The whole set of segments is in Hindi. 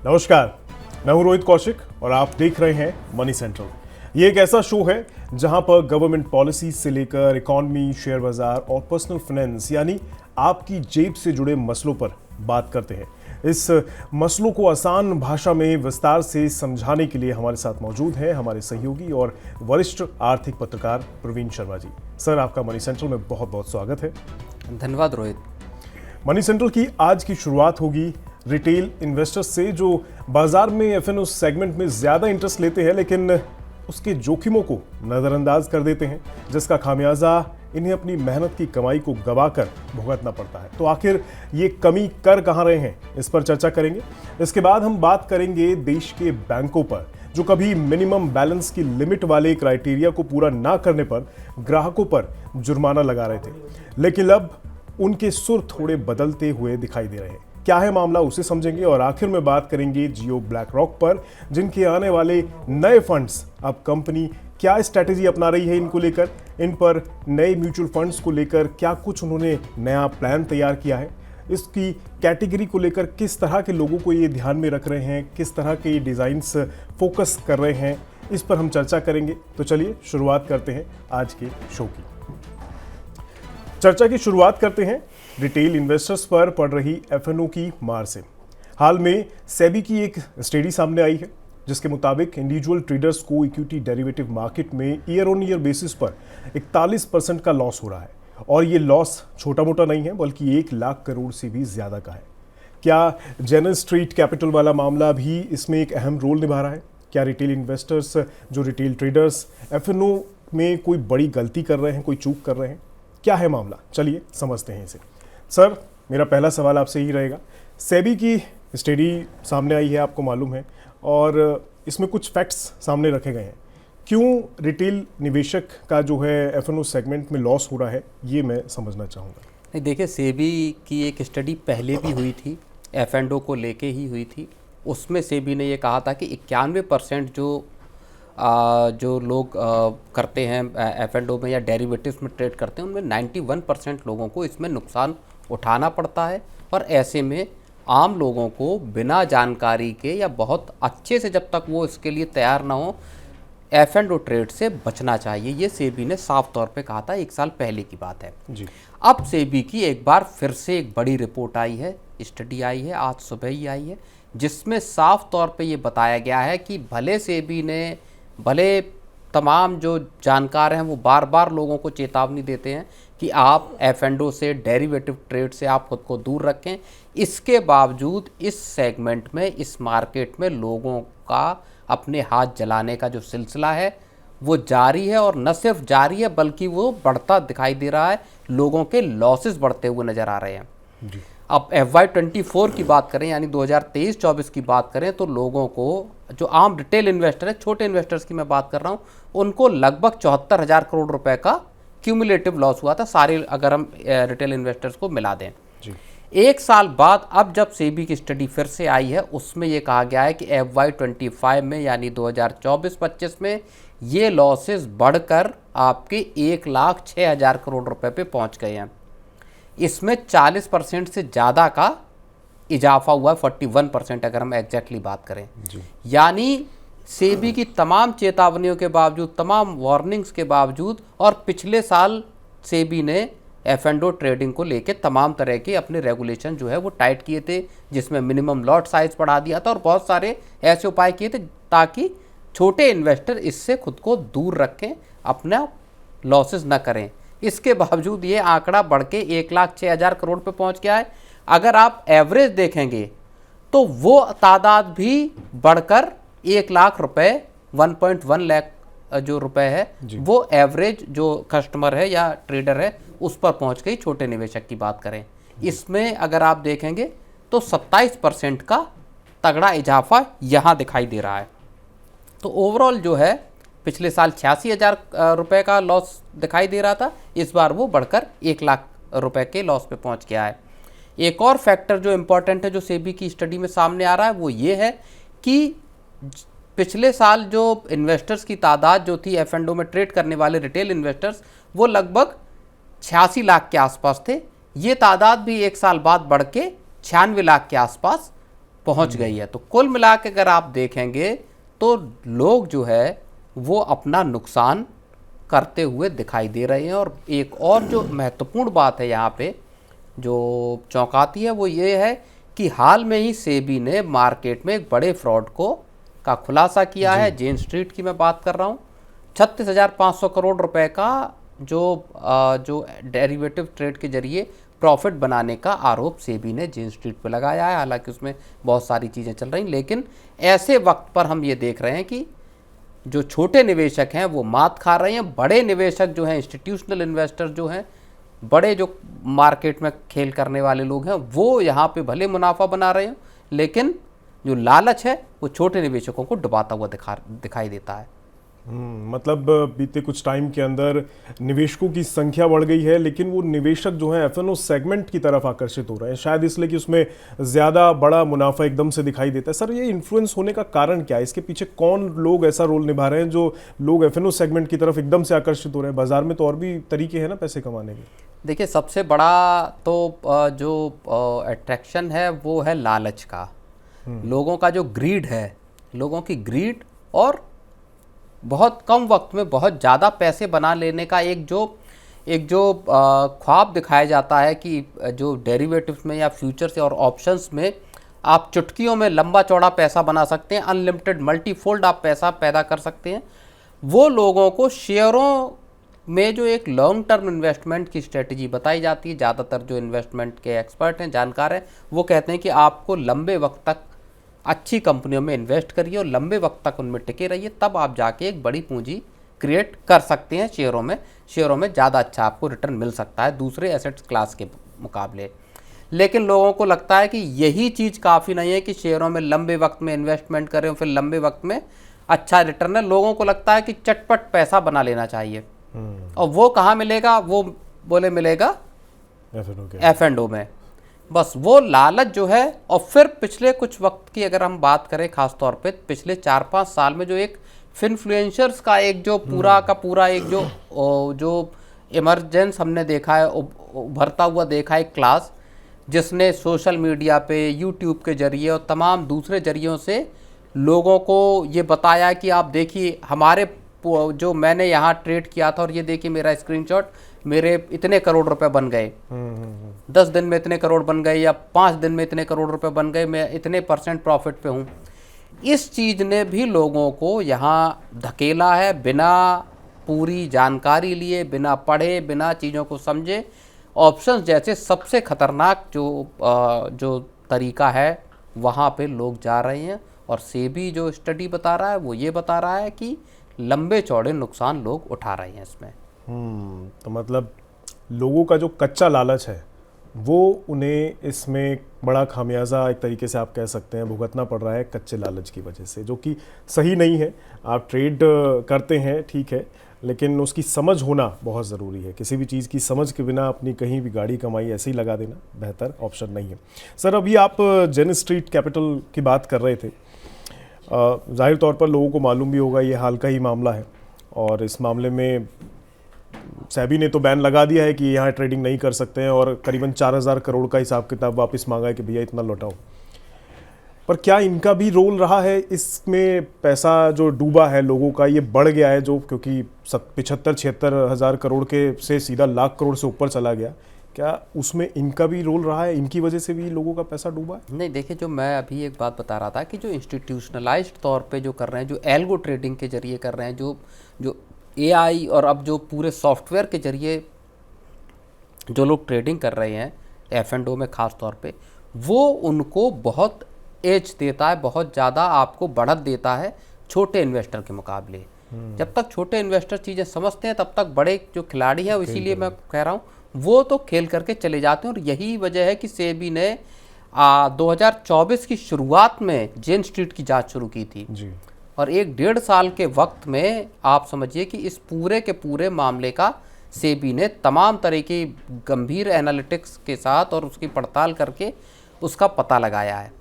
नमस्कार, मैं हूं रोहित कौशिक और आप देख रहे हैं मनी सेंट्रल। ये एक ऐसा शो है जहां पर गवर्नमेंट पॉलिसी से लेकर इकोनॉमी, शेयर बाजार और पर्सनल फाइनेंस यानी आपकी जेब से जुड़े मसलों पर बात करते हैं। इस मसलों को आसान भाषा में विस्तार से समझाने के लिए हमारे साथ मौजूद हैं हमारे सहयोगी और वरिष्ठ आर्थिक पत्रकार प्रवीण शर्मा जी। सर, आपका मनी सेंट्रल में बहुत बहुत स्वागत है। धन्यवाद रोहित। मनी सेंट्रल की आज की शुरुआत होगी रिटेल इन्वेस्टर्स से, जो बाजार में एफएनओ सेगमेंट में ज़्यादा इंटरेस्ट लेते हैं लेकिन उसके जोखिमों को नज़रअंदाज कर देते हैं, जिसका खामियाजा इन्हें अपनी मेहनत की कमाई को गवाकर भुगतना पड़ता है। तो आखिर ये कमी कर कहाँ रहे हैं, इस पर चर्चा करेंगे। इसके बाद हम बात करेंगे देश के बैंकों पर, जो कभी मिनिमम बैलेंस की लिमिट वाले क्राइटेरिया को पूरा ना करने पर ग्राहकों पर जुर्माना लगा रहे थे, लेकिन अब उनके सुर थोड़े बदलते हुए दिखाई दे रहे हैं। क्या है मामला, उसे समझेंगे और आखिर में बात करेंगे जियो ब्लैक रॉक पर, जिनके आने वाले नए फंड्स, अब कंपनी क्या स्ट्रैटेजी अपना रही है इनको लेकर, इन पर नए म्यूचुअल फंड्स को लेकर क्या कुछ उन्होंने नया प्लान तैयार किया है, इसकी कैटेगरी को लेकर किस तरह के लोगों को ये ध्यान में रख रहे हैं, किस तरह के डिज़ाइंस फोकस कर रहे हैं, इस पर हम चर्चा करेंगे। तो चलिए शुरुआत करते हैं आज के शो की। चर्चा की शुरुआत करते हैं रिटेल इन्वेस्टर्स पर पड़ रही एफएनओ की मार से। हाल में सेबी की एक स्टडी सामने आई है, जिसके मुताबिक इंडिविजुअल ट्रेडर्स को इक्विटी डेरिवेटिव मार्केट में ईयर ऑन ईयर बेसिस पर 41% का लॉस हो रहा है। और ये लॉस छोटा मोटा नहीं है, बल्कि 1 लाख करोड़ से भी ज़्यादा का है। क्या जेनरल स्ट्रीट कैपिटल वाला मामला भी इसमें एक अहम रोल निभा रहा है? क्या रिटेल इन्वेस्टर्स, जो रिटेल ट्रेडर्स एफएनओ में कोई बड़ी गलती कर रहे हैं, कोई चूक कर रहे हैं? क्या है मामला, चलिए समझते हैं इसे। सर, मेरा पहला सवाल आपसे ही रहेगा। सेबी की स्टडी सामने आई है, आपको मालूम है, और इसमें कुछ फैक्ट्स सामने रखे गए हैं। क्यों रिटेल निवेशक का जो है एफएनओ सेगमेंट में लॉस हो रहा है, ये मैं समझना चाहूँगा। नहीं, देखिए, सेबी की एक स्टडी पहले भी हुई थी, एफ&ओ को लेके ही हुई थी। उसमें सेबी ने ये कहा था कि 91% जो लोग करते हैं एफ&ओ में या डेरिवेटिव्स में ट्रेड करते हैं, उनमें 91% लोगों को इसमें नुकसान उठाना पड़ता है। और ऐसे में आम लोगों को बिना जानकारी के या बहुत अच्छे से, जब तक वो इसके लिए तैयार ना हो, एफ&ओ ट्रेड से बचना चाहिए। ये सेबी ने साफ तौर पे कहा था, 1 साल पहले की बात है जी। अब सेबी की एक बार फिर से एक बड़ी रिपोर्ट आई है, स्टडी आई है, आज सुबह ही आई है, जिसमें साफ तौर पे ये बताया गया है कि भले तमाम जो जानकार हैं वो बार बार लोगों को चेतावनी देते हैं कि आप एफ&ओ से, डेरिवेटिव ट्रेड से आप खुद को दूर रखें, इसके बावजूद इस सेगमेंट में, इस मार्केट में लोगों का अपने हाथ जलाने का जो सिलसिला है वो जारी है। और न सिर्फ जारी है, बल्कि वो बढ़ता दिखाई दे रहा है। लोगों के लॉसेस बढ़ते हुए नज़र आ रहे हैं जी। अब FY24 की बात करें, यानी 2023-24 की बात करें, तो लोगों को, जो आम रिटेल इन्वेस्टर है, छोटे इन्वेस्टर्स की मैं बात कर रहा हूँ, उनको लगभग 74,000 करोड़ रुपए का क्यूमुलेटिव लॉस हुआ था, सारे अगर हम रिटेल इन्वेस्टर्स को मिला दें जी। 1 साल बाद अब जब सेबी की स्टडी फिर से आई है, उसमें यह कहा गया है कि FY25 में, यानी 2024-25 में ये लॉसेस बढ़कर आपके 1,06,000 करोड़ रुपए पे पहुंच गए हैं। इसमें 40% से ज़्यादा का इजाफा हुआ है, 41% अगर हम एग्जैक्टली बात करें जी। यानी सेबी की तमाम चेतावनियों के बावजूद, तमाम वार्निंग्स के बावजूद, और पिछले साल सेबी ने एफ&ओ ट्रेडिंग को लेके तमाम तरह के अपने रेगुलेशन जो है वो टाइट किए थे, जिसमें मिनिमम लॉट साइज बढ़ा दिया था और बहुत सारे ऐसे उपाय किए थे ताकि छोटे इन्वेस्टर इससे खुद को दूर रखें, अपना लॉसेस न करें। इसके बावजूद ये आंकड़ा बढ़ के 1,06,000 करोड़ पे पहुंच गया है। अगर आप एवरेज देखेंगे तो वो तादाद भी बढ़कर 1 लाख रुपए, 1.1 लाख जो रुपए है, वो एवरेज जो कस्टमर है या ट्रेडर है उस पर पहुंच गई, छोटे निवेशक की बात करें। इसमें अगर आप देखेंगे तो 27% का तगड़ा इजाफा यहाँ दिखाई दे रहा है। तो ओवरऑल जो है, पिछले साल 86,000 रुपये का लॉस दिखाई दे रहा था, इस बार वो बढ़कर 1 लाख रुपए के लॉस पे पहुंच गया है। एक और फैक्टर जो इम्पोर्टेंट है, जो सेबी की स्टडी में सामने आ रहा है, वो ये है कि पिछले साल जो इन्वेस्टर्स की तादाद जो थी एफ&ओ में ट्रेड करने वाले रिटेल इन्वेस्टर्स, वो लगभग 86 लाख के आसपास थे। ये तादाद भी 1 साल बाद बढ़ के 96 लाख के आसपास पहुंच गई है। तो कुल मिला के अगर आप देखेंगे तो लोग जो है वो अपना नुकसान करते हुए दिखाई दे रहे हैं। और एक और जो महत्वपूर्ण बात है यहाँ पे जो चौंकाती है वो ये है कि हाल में ही सेबी ने मार्केट में एक बड़े फ्रॉड का खुलासा किया है। जेन स्ट्रीट की मैं बात कर रहा हूँ। 36,500 करोड़ रुपए का जो डेरिवेटिव ट्रेड के जरिए प्रॉफिट बनाने का आरोप सेबी ने जेन स्ट्रीट पे लगाया है। हालांकि उसमें बहुत सारी चीज़ें चल रही, लेकिन ऐसे वक्त पर हम ये देख रहे हैं कि जो छोटे निवेशक हैं वो मात खा रहे हैं। बड़े निवेशक जो हैं, इंस्टीट्यूशनल इन्वेस्टर जो हैं, बड़े जो मार्केट में खेल करने वाले लोग हैं, वो यहाँ पे भले मुनाफा बना रहे हैं, लेकिन जो लालच है वो छोटे निवेशकों को डुबाता हुआ दिखाई देता है। मतलब बीते कुछ टाइम के अंदर निवेशकों की संख्या बढ़ गई है, लेकिन वो निवेशक जो है एफएनओ सेगमेंट की तरफ आकर्षित हो रहे हैं, शायद इसलिए कि उसमें ज़्यादा बड़ा मुनाफा एकदम से दिखाई देता है। सर, ये इन्फ्लुएंस होने का कारण क्या है? इसके पीछे कौन लोग ऐसा रोल निभा रहे हैं जो लोग एफएनओ सेगमेंट की तरफ एकदम से आकर्षित हो रहे हैं? बाजार में तो और भी तरीके हैं ना पैसे कमाने के। देखिए, सबसे बड़ा तो जो अट्रैक्शन है वो है लालच का। लोगों का जो ग्रीड है, लोगों की ग्रीड और बहुत कम वक्त में बहुत ज़्यादा पैसे बना लेने का एक जो ख्वाब दिखाया जाता है कि जो डेरिवेटिव्स में या फ्यूचर्स और ऑप्शंस में आप चुटकियों में लंबा चौड़ा पैसा बना सकते हैं, अनलिमिटेड मल्टीफोल्ड आप पैसा पैदा कर सकते हैं। वो लोगों को शेयरों में जो एक लॉन्ग टर्म इन्वेस्टमेंट की स्ट्रेटजी बताई जाती है, ज़्यादातर जो इन्वेस्टमेंट के एक्सपर्ट हैं, जानकार हैं, वो कहते हैं कि आपको लंबे वक्त तक अच्छी कंपनियों में इन्वेस्ट करिए और लंबे वक्त तक उनमें टिके रहिए, तब आप जाके एक बड़ी पूंजी क्रिएट कर सकते हैं। शेयरों में ज़्यादा अच्छा आपको रिटर्न मिल सकता है दूसरे एसेट्स क्लास के मुकाबले। लेकिन लोगों को लगता है कि यही चीज़ काफ़ी नहीं है कि शेयरों में लंबे वक्त में इन्वेस्टमेंट करें और फिर लंबे वक्त में अच्छा रिटर्न है। लोगों को लगता है कि चटपट पैसा बना लेना चाहिए, और वो कहाँ मिलेगा? वो बोले मिलेगा एफ&ओ में। बस वो लालच जो है। और फिर पिछले कुछ वक्त की अगर हम बात करें, खास तौर पे पिछले 4-5 साल में जो एक फिनफ्लुएंसर्स का एक जो पूरा का पूरा एक जो इमरजेंस हमने देखा है, उभरता हुआ देखा है क्लास, जिसने सोशल मीडिया पे, यूट्यूब के जरिए और तमाम दूसरे जरियों से लोगों को ये बताया कि आप देखिए हमारे जो मैंने यहाँ ट्रेड किया था और ये देखिए मेरा स्क्रीनशॉट, मेरे इतने करोड़ रुपए बन गए, 10 दिन में इतने करोड़ बन गए या 5 दिन में इतने करोड़ रुपए बन गए, मैं इतने % प्रॉफिट पे हूँ। इस चीज़ ने भी लोगों को यहाँ धकेला है, बिना पूरी जानकारी लिए, बिना पढ़े, बिना चीज़ों को समझे। ऑप्शंस जैसे सबसे खतरनाक जो तरीका है वहाँ पे लोग जा रहे हैं। और सेबी जो स्टडी बता रहा है वो ये बता रहा है कि लंबे चौड़े नुकसान लोग उठा रहे हैं इसमें। तो मतलब लोगों का जो कच्चा लालच है वो उन्हें इसमें बड़ा खामियाजा एक तरीके से आप कह सकते हैं भुगतना पड़ रहा है कच्चे लालच की वजह से, जो कि सही नहीं है। आप ट्रेड करते हैं ठीक है, लेकिन उसकी समझ होना बहुत ज़रूरी है। किसी भी चीज़ की समझ के बिना अपनी कहीं भी गाड़ी कमाई ऐसे ही लगा देना बेहतर ऑप्शन नहीं है। सर, अभी आप जेन स्ट्रीट कैपिटल की बात कर रहे थे। जाहिर तौर पर लोगों को मालूम भी होगा ये हाल का ही मामला है, और इस मामले में सेबी ने तो बैन लगा दिया है कि यहाँ ट्रेडिंग नहीं कर सकते हैं, और करीबन 4,000 करोड़ का हिसाब किताब वापस मांगा है कि भैया इतना लौटाओ। पर क्या इनका भी रोल रहा है इसमें? पैसा जो डूबा है लोगों का, ये बढ़ गया है जो, क्योंकि 75-76 हज़ार करोड़ के से सीधा लाख करोड़ से ऊपर चला गया, क्या उसमें इनका भी रोल रहा है? इनकी वजह से भी लोगों का पैसा डूबा है? नहीं, देखिए, जो मैं अभी एक बात बता रहा था कि जो इंस्टीट्यूशनलाइज्ड तौर पे जो कर रहे हैं, जो एल्गो ट्रेडिंग के जरिए कर रहे हैं, जो AI और अब जो पूरे सॉफ्टवेयर के जरिए जो लोग ट्रेडिंग कर रहे हैं F&O में ख़ास तौर पे, वो उनको बहुत एज देता है, बहुत ज़्यादा आपको बढ़त देता है छोटे इन्वेस्टर के मुकाबले। जब तक छोटे इन्वेस्टर चीज़ें समझते हैं तब तक बड़े जो खिलाड़ी हैं, इसीलिए मैं कह रहा हूँ, वो तो खेल करके चले जाते हैं। और यही वजह है कि सेबी ने 2024 की शुरुआत में जेन स्ट्रीट की जांच शुरू की थी जी। और 1-1.5 साल के वक्त में आप समझिए कि इस पूरे के पूरे मामले का सेबी ने तमाम तरह की गंभीर एनालिटिक्स के साथ और उसकी पड़ताल करके उसका पता लगाया है।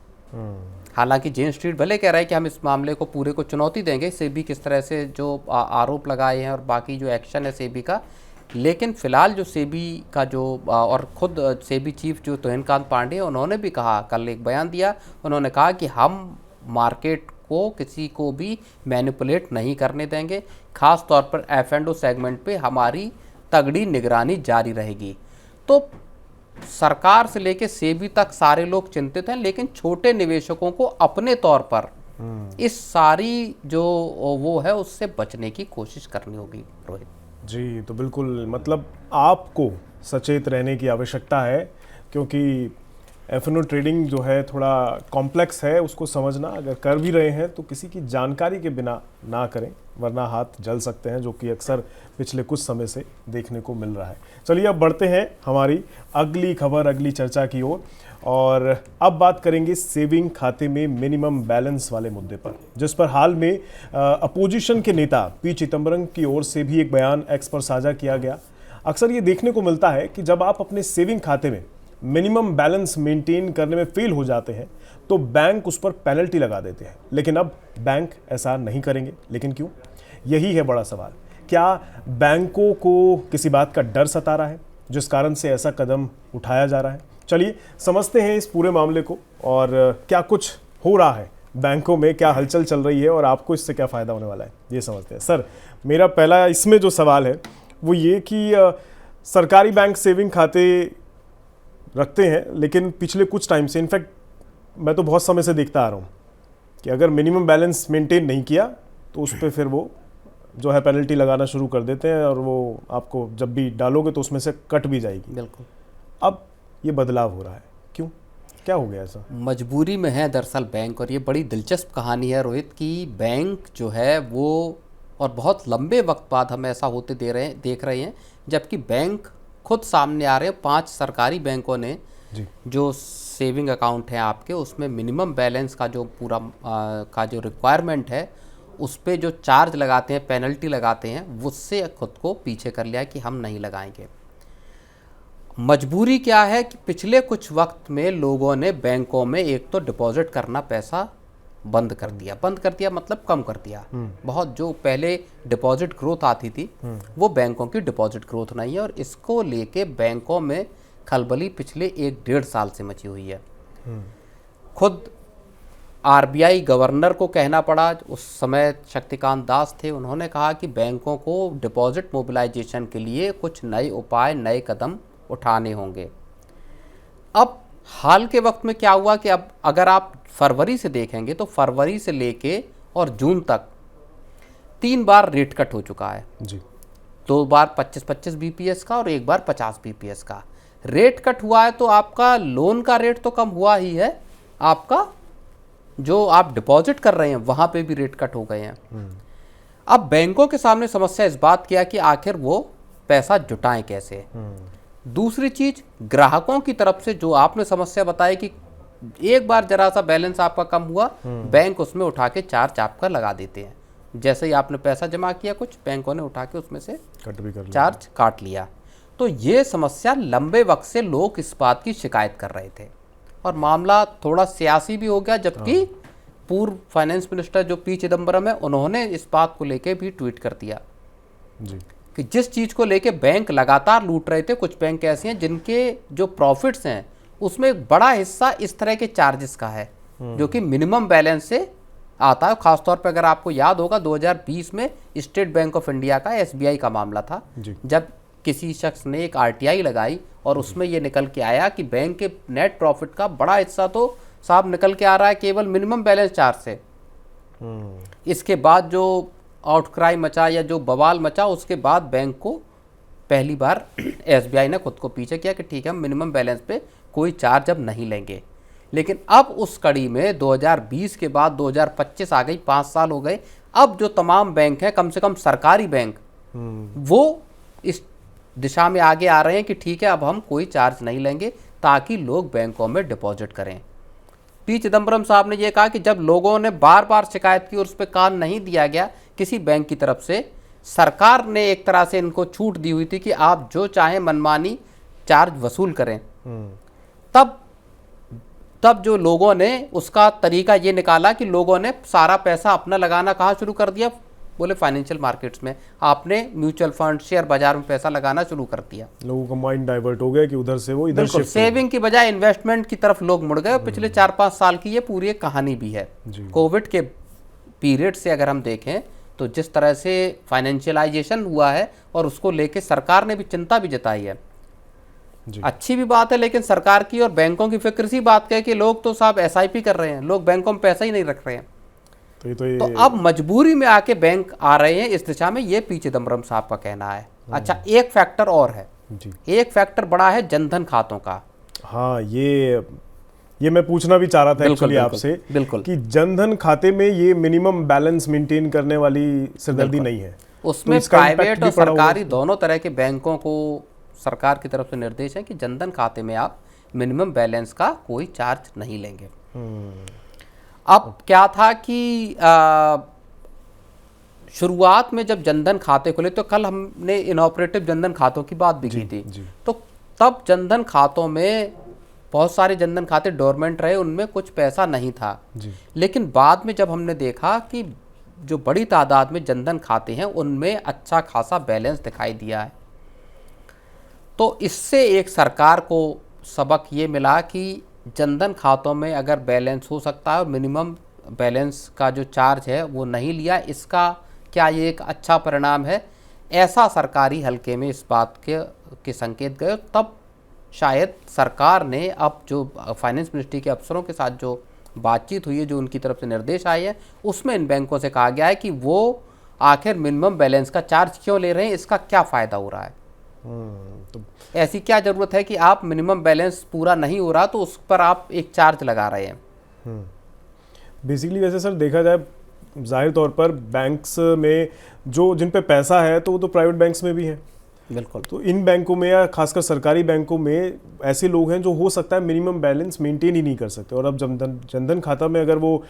हालांकि जेन स्ट्रीट भले कह रहा है कि हम इस मामले को पूरे को चुनौती देंगे, सेबी किस तरह से जो आरोप लगाए हैं और बाकी जो एक्शन है सेबी का, लेकिन फिलहाल जो सेबी का जो और खुद सेबी चीफ जो तुहिनकांत पांडे, उन्होंने भी कहा, कल एक बयान दिया, उन्होंने कहा कि हम मार्केट को किसी को भी मैनिपुलेट नहीं करने देंगे, खास तौर पर F&O सेगमेंट पे हमारी तगड़ी निगरानी जारी रहेगी। तो सरकार से लेके सेबी तक सारे लोग चिंतित हैं, लेकिन छोटे निवेशकों को अपने तौर पर इस सारी जो वो है उससे बचने की कोशिश करनी होगी। रोहित जी, तो बिल्कुल, मतलब आपको सचेत रहने की आवश्यकता है, क्योंकि F&O ट्रेडिंग जो है थोड़ा कॉम्प्लेक्स है, उसको समझना, अगर कर भी रहे हैं तो किसी की जानकारी के बिना ना करें, वरना हाथ जल सकते हैं, जो कि अक्सर पिछले कुछ समय से देखने को मिल रहा है। चलिए अब बढ़ते हैं हमारी अगली खबर, अगली चर्चा की ओर, और अब बात करेंगे सेविंग खाते में मिनिमम बैलेंस वाले मुद्दे पर, जिस पर हाल में अपोजिशन के नेता पी चिदम्बरम की ओर से भी एक बयान एक्स पर साझा किया गया। अक्सर ये देखने को मिलता है कि जब आप अपने सेविंग खाते में मिनिमम बैलेंस मेंटेन करने में फेल हो जाते हैं तो बैंक उस पर पेनल्टी लगा देते हैं, लेकिन अब बैंक ऐसा नहीं करेंगे। लेकिन क्यों? यही है बड़ा सवाल। क्या बैंकों को किसी बात का डर सता रहा है जिस कारण से ऐसा कदम उठाया जा रहा है? चलिए समझते हैं इस पूरे मामले को, और क्या कुछ हो रहा है बैंकों में, क्या हलचल चल रही है और आपको इससे क्या फ़ायदा होने वाला है, ये समझते हैं। सर, मेरा पहला इसमें जो सवाल है वो ये कि सरकारी बैंक सेविंग खाते रखते हैं, लेकिन पिछले कुछ टाइम से, इनफैक्ट मैं तो बहुत समय से देखता आ रहा हूँ कि अगर मिनिमम बैलेंस मेंटेन नहीं किया तो उस पर फिर वो जो है पेनल्टी लगाना शुरू कर देते हैं, और वो आपको जब भी डालोगे तो उसमें से कट भी जाएगी। बिल्कुल। अब ये बदलाव हो रहा है, क्यों? क्या हो गया ऐसा? मजबूरी में है दरअसल बैंक, और ये बड़ी दिलचस्प कहानी है रोहित की। बैंक जो है वो, और बहुत लंबे वक्त बाद हम ऐसा होते देख रहे हैं, जबकि बैंक खुद सामने आ रहे हैं। 5 सरकारी बैंकों ने जी। जो सेविंग अकाउंट है आपके, उसमें मिनिमम बैलेंस का जो पूरा का जो रिक्वायरमेंट है, उस पे जो चार्ज लगाते हैं, पेनल्टी लगाते हैं, उससे खुद को पीछे कर लिया कि हम नहीं लगाएंगे। मजबूरी क्या है कि पिछले कुछ वक्त में लोगों ने बैंकों में एक तो डिपॉजिट करना पैसा बंद कर दिया मतलब कम कर दिया। बहुत जो पहले डिपॉजिट ग्रोथ आती थी वो बैंकों की डिपॉजिट ग्रोथ नहीं है, और इसको लेके बैंकों में खलबली पिछले 1-1.5 साल से मची हुई है। खुद RBI गवर्नर को कहना पड़ा, उस समय शक्तिकांत दास थे, उन्होंने कहा कि बैंकों को डिपॉजिट मोबिलाइजेशन के लिए कुछ नए उपाय, नए कदम उठाने होंगे। अब हाल के वक्त में क्या हुआ कि अब अगर आप फरवरी से देखेंगे तो फरवरी से लेके और जून तक 3 बार रेट कट हो चुका है जी। 2 बार 25-25 BPS का और 1 बार 50 BPS का रेट कट हुआ है। तो आपका लोन का रेट तो कम हुआ ही है, आपका जो आप डिपॉजिट कर रहे हैं वहां पे भी रेट कट हो गए हैं। अब बैंकों के सामने समस्या इस बात की है कि आखिर वो पैसा जुटाएं कैसे। दूसरी चीज, ग्राहकों की तरफ से जो आपने समस्या बताई कि एक बार जरा सा बैलेंस आपका कम हुआ, बैंक उसमें उठा के चार्ज आपका लगा देते हैं। जैसे ही आपने पैसा जमा किया कुछ, बैंकों ने उठा के उसमें से कट भी कर लिया, चार्ज काट लिया। तो ये समस्या लंबे वक्त से लोग इस बात की शिकायत कर रहे थे, और मामला थोड़ा सियासी भी हो गया। जबकि पूर्व फाइनेंस मिनिस्टर जो पी चिदम्बरम है, उन्होंने इस बात को लेके भी ट्वीट कर दिया जी, कि जिस चीज़ को लेके बैंक लगातार लूट रहे थे, कुछ बैंक ऐसे हैं जिनके जो प्रॉफिट्स हैं उसमें एक बड़ा हिस्सा इस तरह के चार्जेस का है जो कि मिनिमम बैलेंस से आता है। खासतौर पर अगर आपको याद होगा 2020 में स्टेट बैंक ऑफ इंडिया का, SBI का मामला था, जब किसी शख्स ने एक RTI लगाई और उसमें ये निकल के आया कि बैंक के नेट प्रॉफिट का बड़ा हिस्सा तो साहब निकल के आ रहा है केवल मिनिमम बैलेंस चार्ज से। इसके बाद जो आउटक्राई मचा या जो बवाल मचा, उसके बाद बैंक को पहली बार SBI ने खुद को पीछे किया कि ठीक है, हम मिनिमम बैलेंस पे कोई चार्ज अब नहीं लेंगे। लेकिन अब उस कड़ी में 2020 के बाद 2025 आ गई, 5 साल हो गए। अब जो तमाम बैंक हैं, कम से कम सरकारी बैंक, वो इस दिशा में आगे आ रहे हैं कि ठीक है, अब हम कोई चार्ज नहीं लेंगे ताकि लोग बैंकों में डिपॉजिट करें। पी चिदम्बरम साहब ने यह कहा कि जब लोगों ने बार बार शिकायत की और उस पर कान नहीं दिया गया किसी बैंक की तरफ से, सरकार ने एक तरह से इनको छूट दी हुई थी कि आप जो चाहें मनमानी चार्ज वसूल करें। तब जो लोगों ने उसका तरीका ये निकाला कि लोगों ने सारा पैसा अपना लगाना कहाँ शुरू कर दिया, बोले फाइनेंशियल मार्केट्स में, आपने म्यूचुअल फंड शेयर बाजार में पैसा लगाना शुरू कर दिया, लोगों का माइंड डाइवर्ट हो गया कि उधर से वो इधर बिल्कुल शिफ्ट हो गए। सेविंग की बजाय इन्वेस्टमेंट की तरफ लोग मुड़ गए। पिछले 4-5 साल की ये पूरी एक कहानी भी है। कोविड के पीरियड से अगर हम देखें तो जिस तरह से फाइनेंशियलाइजेशन हुआ है और उसको लेके सरकार ने भी चिंता भी जताई है, अच्छी भी बात है, लेकिन सरकार की और बैंकों की फिक्र सी बात कहे कि लोग तो साहब SIP कर रहे हैं, लोग बैंकों में पैसा ही नहीं रख रहे हैं। तो अब मजबूरी में आके बैंक आ रहे हैं इस दिशा में, ये पी चिदम्बरम साहब का कहना है। अच्छा, एक फैक्टर और है जी। एक फैक्टर बड़ा है जनधन खातों का। हाँ, ये मैं पूछना भी चाह रहा था एक्चुअली आपसे, बिल्कुल कि जनधन खाते में ये मिनिमम बैलेंस मेंटेन करने वाली सिरदर्दी नहीं है, उसमें तो इसका प्राइवेट impact और भी पड़ा होगा सरकारी दोनों तरह के बैंकों को सरकार की तरफ से निर्देश है कि जनधन खाते में आप मिनिमम बैलेंस का कोई चार्ज नहीं लेंगे। अब क्या था कि शुरुआत में जब जनधन खाते खुले, तो कल हमने इनऑपरेटिव जनधन खातों की बात भी की थी, तो तब जनधन खातों में बहुत सारे जनधन खाते डोरमेंट रहे, उनमें कुछ पैसा नहीं था जी। लेकिन बाद में जब हमने देखा कि जो बड़ी तादाद में जनधन खाते हैं उनमें अच्छा खासा बैलेंस दिखाई दिया है, तो इससे एक सरकार को सबक ये मिला कि जनधन खातों में अगर बैलेंस हो सकता है और मिनिमम बैलेंस का जो चार्ज है वो नहीं लिया, इसका क्या ये एक अच्छा परिणाम है। ऐसा सरकारी हलके में इस बात के संकेत गए, तब शायद सरकार ने अब जो फाइनेंस मिनिस्ट्री के अफसरों के साथ जो बातचीत हुई है, जो उनकी तरफ से निर्देश आए हैं, उसमें इन बैंकों से कहा गया है कि वो आखिर मिनिमम बैलेंस का चार्ज क्यों ले रहे हैं, इसका क्या फ़ायदा हो रहा है, तो ऐसी क्या ज़रूरत है कि आप मिनिमम बैलेंस पूरा नहीं हो रहा तो उस पर आप एक चार्ज लगा रहे हैं। बेसिकली वैसे सर देखा जाए, जाहिर तौर पर बैंक्स में जो जिन पे पैसा है तो वो तो प्राइवेट बैंक्स में भी है, बिल्कुल। तो इन बैंकों में या खासकर सरकारी बैंकों में ऐसे लोग हैं जो हो सकता है मिनिमम बैलेंस मेंटेन ही नहीं कर सकते, और अब जनधन खाता में अगर वो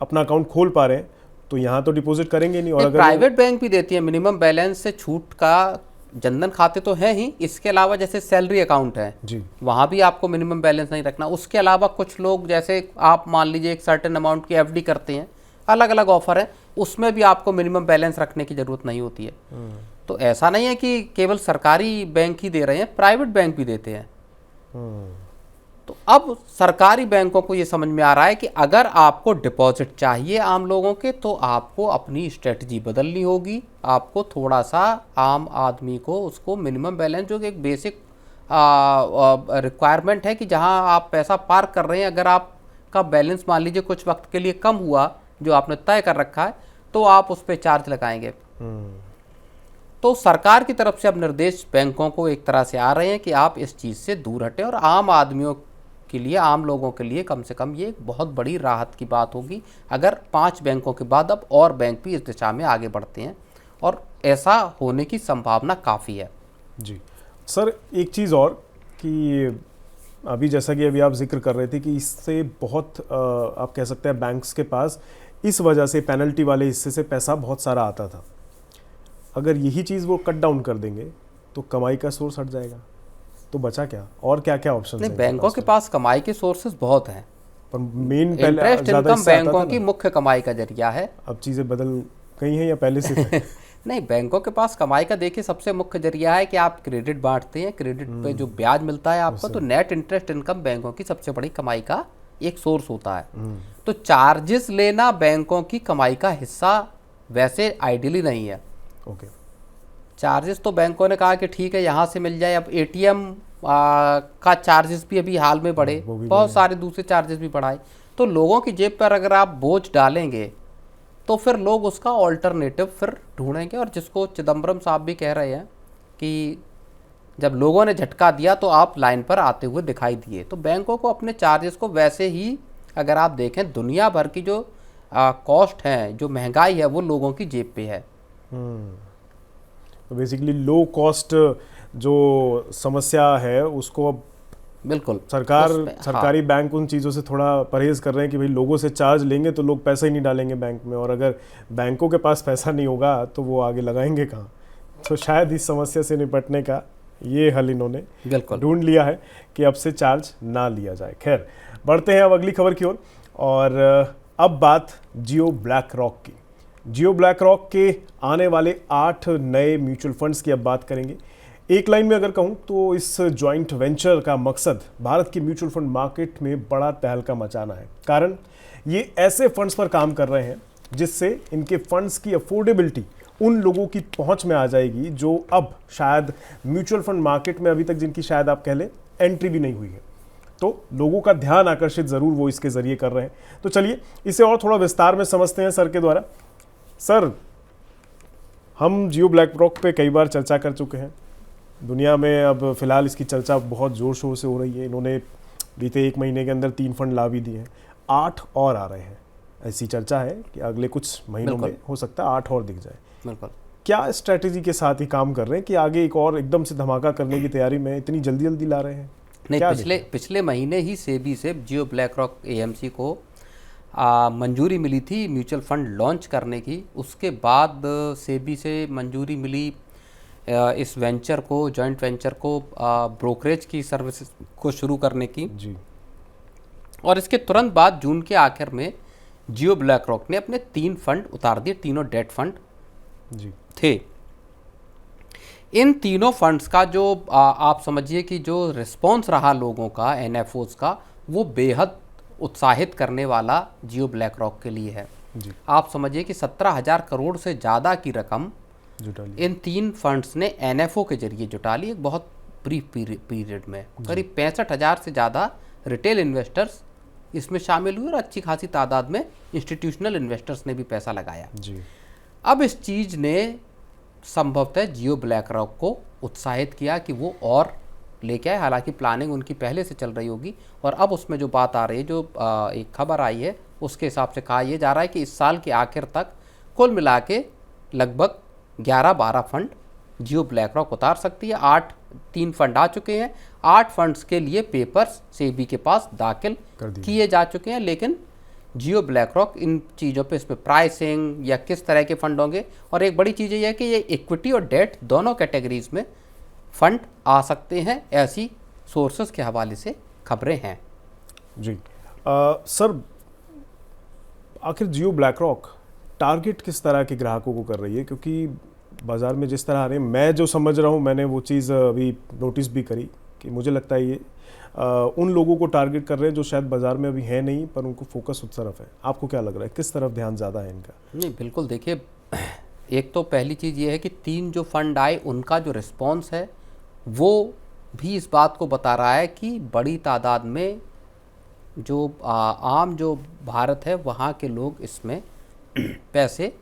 अपना अकाउंट खोल पा रहे हैं तो यहाँ तो डिपॉजिट करेंगे नहीं। और अगर प्राइवेट बैंक भी देती है मिनिमम बैलेंस से छूट का, जनधन खाते तो है ही, इसके अलावा जैसे सैलरी अकाउंट है जी, वहाँ भी आपको मिनिमम बैलेंस नहीं रखना। उसके अलावा कुछ लोग जैसे आप मान लीजिए एक सर्टेन अमाउंट की FD करते हैं, अलग अलग ऑफर है, उसमें भी आपको मिनिमम बैलेंस रखने की ज़रूरत नहीं होती है। तो ऐसा नहीं है कि केवल सरकारी बैंक ही दे रहे हैं, प्राइवेट बैंक भी देते हैं। तो अब सरकारी बैंकों को ये समझ में आ रहा है कि अगर आपको डिपॉजिट चाहिए आम लोगों के, तो आपको अपनी स्ट्रेटजी बदलनी होगी, आपको थोड़ा सा आम आदमी को उसको मिनिमम बैलेंस, जो एक बेसिक रिक्वायरमेंट है कि जहां आप पैसा पार्क कर रहे हैं, अगर आपका बैलेंस मान लीजिए कुछ वक्त के लिए कम हुआ जो आपने तय कर रखा है, तो आप उस पर चार्ज लगाएंगे। तो सरकार की तरफ से अब निर्देश बैंकों को एक तरह से आ रहे हैं कि आप इस चीज़ से दूर हटें, और आम आदमियों के लिए, आम लोगों के लिए कम से कम ये एक बहुत बड़ी राहत की बात होगी अगर 5 बैंकों के बाद अब और बैंक भी इस दिशा में आगे बढ़ते हैं, और ऐसा होने की संभावना काफ़ी है। जी सर, एक चीज़ और कि अभी जैसा कि अभी आप जिक्र कर रहे थे कि इससे बहुत आप कह सकते हैं बैंक्स के पास इस वजह से पेनल्टी वाले हिस्से से पैसा बहुत सारा आता था, अगर यही चीज़ वो कट डाउन कर देंगे तो कमाई का सोर्स हट जाएगा, तो बचा क्या, और क्या क्या ऑप्शन हैं? बैंकों के पास कमाई के सोर्सेज बहुत हैं, पर मेन इंटरेस्ट इनकम बैंकों की मुख्य कमाई का जरिया है। अब चीज़ें बदल गई हैं या पहले से थे? नहीं, बैंकों के पास कमाई का देखिए सबसे मुख्य जरिया है कि आप क्रेडिट बांटते हैं, क्रेडिट पे जो ब्याज मिलता है आपको, तो नेट इंटरेस्ट इनकम बैंकों की सबसे बड़ी कमाई का एक सोर्स होता है। तो चार्जेस लेना बैंकों की कमाई का हिस्सा वैसे आइडियली नहीं है। ओके, चार्जेस तो बैंकों ने कहा कि ठीक है यहाँ से मिल जाए। अब ATM का चार्जेस भी अभी हाल में बढ़े, बहुत सारे दूसरे चार्जेस भी बढ़ाए, तो लोगों की जेब पर अगर आप बोझ डालेंगे तो फिर लोग उसका ऑल्टरनेटिव फिर ढूंढेंगे, और जिसको चिदम्बरम साहब भी कह रहे हैं कि जब लोगों ने झटका दिया तो आप लाइन पर आते हुए दिखाई दिए। तो बैंकों को अपने चार्जेस को वैसे ही, अगर आप देखें दुनिया भर की जो कॉस्ट है, जो महंगाई है, वो लोगों की जेब पे है। तो बेसिकली लो कॉस्ट जो समस्या है उसको अब बिल्कुल सरकारी बैंक उन चीज़ों से थोड़ा परहेज कर रहे हैं कि भाई लोगों से चार्ज लेंगे तो लोग पैसा ही नहीं डालेंगे बैंक में, और अगर बैंकों के पास पैसा नहीं होगा तो वो आगे लगाएंगे कहाँ। तो शायद इस समस्या से निपटने का ये हल इन्होंने ढूंढ लिया है कि अब से चार्ज ना लिया जाए। खैर, बढ़ते हैं अब अगली खबर की ओर, और अब बात जियो ब्लैक रॉक की। जियो ब्लैक रॉक के आने वाले 8 नए म्यूचुअल फंड्स की अब बात करेंगे। एक लाइन में अगर कहूं तो इस जॉइंट वेंचर का मकसद भारत की म्यूचुअल फंड मार्केट में बड़ा तहलका मचाना है। कारण ये ऐसे फंड्स पर काम कर रहे हैं जिससे इनके फंड्स की अफोर्डेबिलिटी उन लोगों की पहुंच में आ जाएगी जो अब शायद म्यूचुअल फंड मार्केट में अभी तक जिनकी शायद आप कह लें एंट्री भी नहीं हुई है। तो लोगों का ध्यान आकर्षित जरूर वो इसके जरिए कर रहे हैं। तो चलिए इसे और थोड़ा विस्तार में समझते हैं सर के द्वारा। सर, हम जियो ब्लैक रॉक पे कई बार चर्चा कर चुके हैं। दुनिया में अब फिलहाल इसकी चर्चा बहुत ज़ोर शोर से हो रही है। इन्होंने बीते 1 महीने के अंदर 3 फंड ला भी दिए हैं, 8 और आ रहे हैं। ऐसी चर्चा है कि अगले कुछ महीनों में हो सकता है 8 और दिख जाए। बिल्कुल। क्या स्ट्रैटेजी के साथ ही काम कर रहे हैं कि आगे एक और एकदम से धमाका करने की तैयारी में इतनी जल्दी जल्दी ला रहे हैं? नहीं, पिछले महीने ही सेबी से जियो ब्लैक रॉक एएमसी को मंजूरी मिली थी म्यूचुअल फंड लॉन्च करने की। उसके बाद सेबी से मंजूरी मिली इस वेंचर को, जॉइंट वेंचर को, ब्रोकरेज की सर्विस को शुरू करने की जी। और इसके तुरंत बाद जून के आखिर में जियो ब्लैक रॉक ने अपने 3 फंड उतार दिए। तीनों डेट फंड जी थे। इन तीनों फंड्स का जो आप समझिए कि जो रिस्पॉन्स रहा लोगों का, एनएफओज का, वो बेहद उत्साहित करने वाला जियो ब्लैक रॉक के लिए है। जी। आप समझिए कि 17,000 करोड़ से ज़्यादा की रकम जुटा ली इन 3 फंड्स ने एनएफओ के जरिए जुटा ली एक बहुत ब्रीफ पीरियड में। करीब 65,000 से ज़्यादा रिटेल इन्वेस्टर्स इसमें शामिल हुए और अच्छी खासी तादाद में इंस्टीट्यूशनल इन्वेस्टर्स ने भी पैसा लगाया जी। अब इस चीज़ ने संभवतः जियो ब्लैक रॉक को उत्साहित किया कि वो और लेके आए। हालांकि प्लानिंग उनकी पहले से चल रही होगी और अब उसमें जो बात आ रही है, जो एक खबर आई है, उसके हिसाब से कहा यह जा रहा है कि इस साल के आखिर तक कुल मिला के लगभग 11-12 फंड जियो ब्लैक रॉक उतार सकती है। 3 फंड आ चुके हैं। 8 फंड्स के लिए पेपर्स सेबी के पास दाखिल किए जा चुके हैं, लेकिन जियो ब्लैक रॉक इन चीज़ों पे, इसमें प्राइसिंग या किस तरह के फंड होंगे, और एक बड़ी चीज़ ये है कि ये इक्विटी और डेट दोनों कैटेगरीज में फंड आ सकते हैं। ऐसी सोर्सेस के हवाले से खबरें हैं। जी। सर, आखिर जियो ब्लैक रॉक टारगेट किस तरह के ग्राहकों को कर रही है? क्योंकि बाज़ार में जिस तरह आ रहे हैं, मैं जो समझ रहा हूँ, मैंने वो चीज़ अभी नोटिस भी करी कि मुझे लगता है ये उन लोगों को टारगेट कर रहे हैं जो शायद बाज़ार में अभी है नहीं, पर उनको फोकस उस तरफ है। आपको क्या लग रहा है, किस तरफ ध्यान ज़्यादा है इनका? नहीं, बिल्कुल। देखिए, एक तो पहली चीज़ ये है कि 3 जो फंड आए उनका जो रिस्पॉन्स है वो भी इस बात को बता रहा है कि बड़ी तादाद में जो आम जो भारत है वहाँ के लोग इसमें पैसे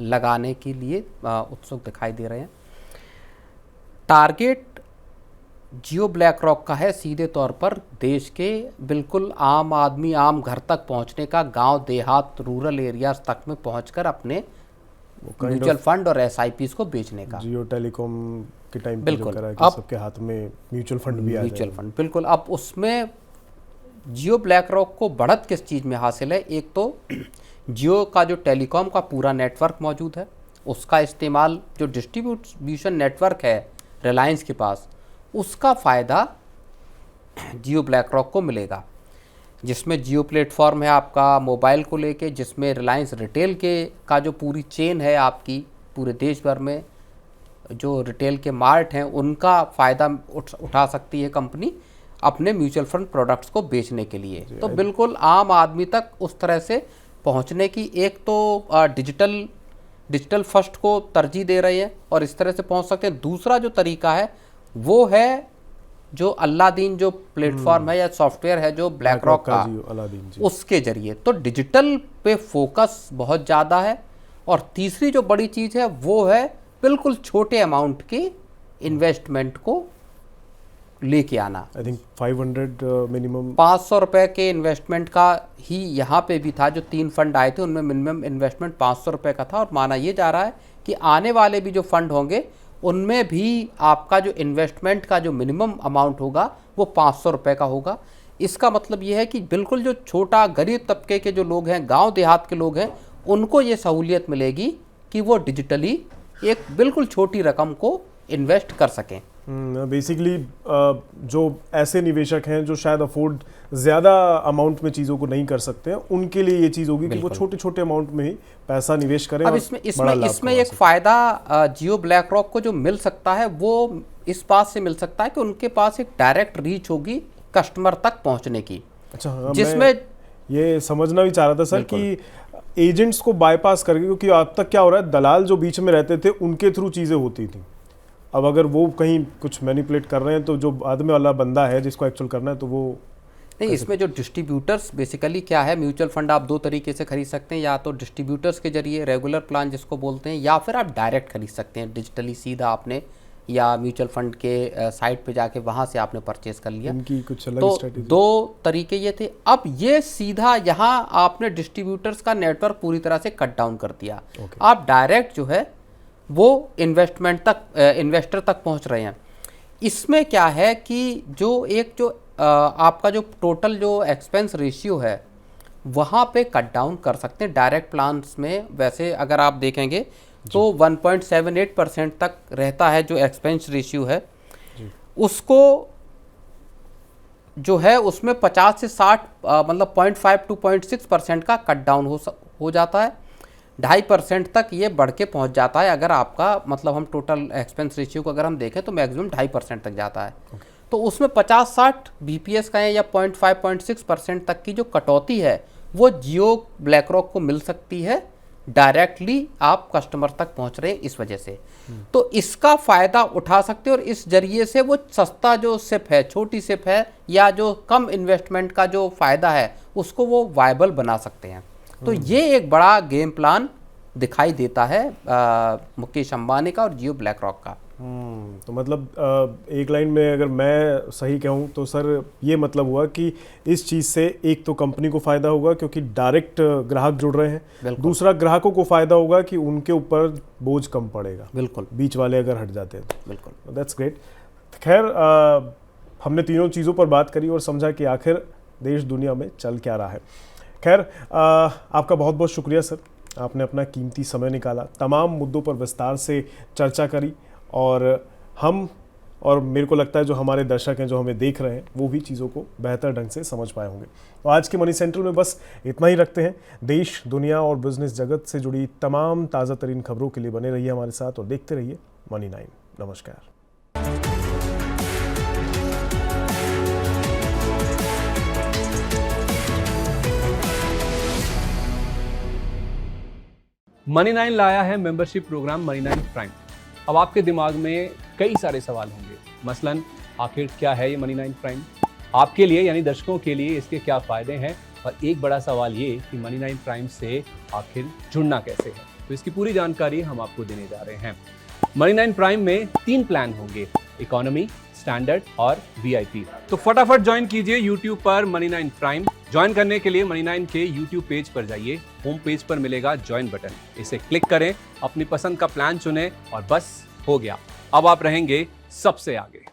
लगाने के लिए उत्सुक दिखाई दे रहे हैं। टारगेट जियो ब्लैक रॉक का है सीधे तौर पर देश के बिल्कुल आम आदमी, आम घर तक पहुंचने का, गांव देहात, रूरल एरियाज तक में पहुंचकर अपने म्यूचुअल फंड और एसआईपीस को बेचने का। जियो टेलीकॉम के टाइम पे बिल्कुल, जो करा कि सबके हाथ में म्यूचुअल फंड भी आ जाए। म्यूचुअल फंड, बिल्कुल। अब उसमें जियो ब्लैक रॉक को बढ़त किस चीज़ में हासिल है? एक तो जियो का जो टेलीकॉम का पूरा नेटवर्क मौजूद है, उसका इस्तेमाल, जो डिस्ट्रीब्यूशन नेटवर्क है रिलायंस के पास, उसका फ़ायदा जियो ब्लैक रॉक को मिलेगा। जिसमें जियो प्लेटफॉर्म है आपका मोबाइल को लेके, जिसमें रिलायंस रिटेल के का जो पूरी चेन है आपकी पूरे देश भर में, जो रिटेल के मार्ट हैं, उनका फ़ायदा उठा सकती है कंपनी अपने म्यूचुअल फंड प्रोडक्ट्स को बेचने के लिए। तो बिल्कुल आम आदमी तक उस तरह से पहुंचने की, एक तो डिजिटल फर्स्ट को तरजीह दे रहे हैं और इस तरह से पहुंच सकते हैं। दूसरा जो तरीका है वो है जो अलादीन जो प्लेटफॉर्म है या सॉफ्टवेयर है जो ब्लैक रॉक का, उसके जरिए। तो डिजिटल पे फोकस बहुत ज़्यादा है। और तीसरी जो बड़ी चीज़ है वो है बिल्कुल छोटे अमाउंट के इन्वेस्टमेंट को लेके आना। आई थिंक 500 मिनिमम 500 रुपये के इन्वेस्टमेंट का ही यहाँ पे भी था। जो 3 फंड आए थे उनमें मिनिमम इन्वेस्टमेंट 500 रुपये का था और माना ये जा रहा है कि आने वाले भी जो फंड होंगे उनमें भी आपका जो इन्वेस्टमेंट का जो मिनिमम अमाउंट होगा वो 500 रुपये का होगा। इसका मतलब ये है कि बिल्कुल जो छोटा गरीब तबके के जो लोग हैं, गांव देहात के लोग हैं, उनको ये सहूलियत मिलेगी कि वो डिजिटली एक बिल्कुल छोटी रकम को इन्वेस्ट कर सकें। बेसिकली जो ऐसे निवेशक हैं जो शायद अफोर्ड ज़्यादा अमाउंट में चीज़ों को नहीं कर सकते हैं, उनके लिए ये चीज़ होगी कि वो छोटे छोटे अमाउंट में ही पैसा निवेश करें। अब और इसमें एक फ़ायदा जियो ब्लैक रॉक को जो मिल सकता है वो इस बात से मिल सकता है कि उनके पास एक डायरेक्ट रीच होगी कस्टमर तक पहुंचने की। अच्छा, हाँ, जिसमें मैं ये समझना भी चाह रहा था सर कि एजेंट्स को बाईपास करके, क्योंकि अब तक क्या हो रहा है, दलाल जो बीच में रहते थे उनके थ्रू चीज़ें होती थी। अब अगर वो कहीं कुछ मैनिपुलेट कर रहे हैं तो जो बाद में वाला बंदा है जिसको एक्चुअल करना है तो वो नहीं, इसमें जो डिस्ट्रीब्यूटर्स बेसिकली क्या है, म्यूचुअल फंड आप दो तरीके से खरीद सकते हैं, या तो डिस्ट्रीब्यूटर्स के जरिए रेगुलर प्लान जिसको बोलते हैं, या फिर आप डायरेक्ट खरीद सकते हैं डिजिटली सीधा आपने, या म्यूचुअल फंड के साइट पे जाके वहाँ से आपने परचेज कर लिया। इनकी कुछ अलग तो स्ट्रेटेजी। दो तरीके ये थे। अब ये सीधा यहाँ आपने डिस्ट्रीब्यूटर्स का नेटवर्क पूरी तरह से कट डाउन कर दिया। आप डायरेक्ट जो है वो इन्वेस्टर तक पहुँच रहे हैं। इसमें क्या है कि जो आपका जो टोटल जो एक्सपेंस रेशियो है वहाँ पे कट डाउन कर सकते हैं डायरेक्ट प्लान्स में। वैसे अगर आप देखेंगे तो 1.78% तक रहता है जो एक्सपेंस रेशियो है, उसको जो है उसमें 50 से 60 मतलब 0.5 to 0.6% का कट डाउन हो जाता है। 2.5% तक ये बढ़ के पहुँच जाता है। अगर आपका मतलब हम टोटल एक्सपेंस रेशियो को अगर हम देखें तो मैक्सिमम 2.5% तक जाता है। तो उसमें 50-60 BPS का है या 0.5-0.6% तक की जो कटौती है वो जियो ब्लैक रॉक को मिल सकती है। डायरेक्टली आप कस्टमर तक पहुंच रहे हैं इस वजह से, तो इसका फ़ायदा उठा सकते हैं और इस जरिए से वो सस्ता जो सिप है, छोटी सिप है, या जो कम इन्वेस्टमेंट का जो फ़ायदा है उसको वो वायबल बना सकते हैं। तो ये एक बड़ा गेम प्लान दिखाई देता है मुकेश अंबानी का और जियो ब्लैक रॉक का। तो मतलब एक लाइन में अगर मैं सही कहूँ तो सर ये मतलब हुआ कि इस चीज़ से एक तो कंपनी को फ़ायदा होगा क्योंकि डायरेक्ट ग्राहक जुड़ रहे हैं, दूसरा ग्राहकों को फ़ायदा होगा कि उनके ऊपर बोझ कम पड़ेगा, बिल्कुल, बीच वाले अगर हट जाते हैं तो। बिल्कुल, दैट्स ग्रेट। खैर हमने तीनों चीज़ों पर बात करी और समझा कि आखिर देश दुनिया में चल क्या रहा है। खैर आपका बहुत बहुत शुक्रिया सर, आपने अपना कीमती समय निकाला, तमाम मुद्दों पर विस्तार से चर्चा करी, और हम और मेरे को लगता है जो हमारे दर्शक हैं जो हमें देख रहे हैं वो भी चीज़ों को बेहतर ढंग से समझ पाए होंगे। तो आज के मनी सेंट्रल में बस इतना ही रखते हैं। देश, दुनिया और बिजनेस जगत से जुड़ी तमाम ताज़ा तरीन खबरों के लिए बने रहिए हमारे साथ और देखते रहिए मनी 9। नमस्कार। मनी 9 लाया है मेंबरशिप प्रोग्राम मनी 9 प्राइम। अब आपके दिमाग में कई सारे सवाल होंगे, मसलन आखिर क्या है ये मनी 9 प्राइम, आपके लिए यानी दर्शकों के लिए इसके क्या फ़ायदे हैं, और एक बड़ा सवाल ये कि मनी 9 प्राइम से आखिर जुड़ना कैसे है। तो इसकी पूरी जानकारी हम आपको देने जा रहे हैं। मनी 9 प्राइम में 3 प्लान होंगे, इकोनॉमी, स्टैंडर्ड और VIP। तो फटाफट ज्वाइन कीजिए YouTube पर मनी 9 प्राइम। ज्वाइन करने के लिए मनी 9 के YouTube पेज पर जाइए, होम पेज पर मिलेगा ज्वाइन बटन, इसे क्लिक करें, अपनी पसंद का प्लान चुनें और बस हो गया, अब आप रहेंगे सबसे आगे।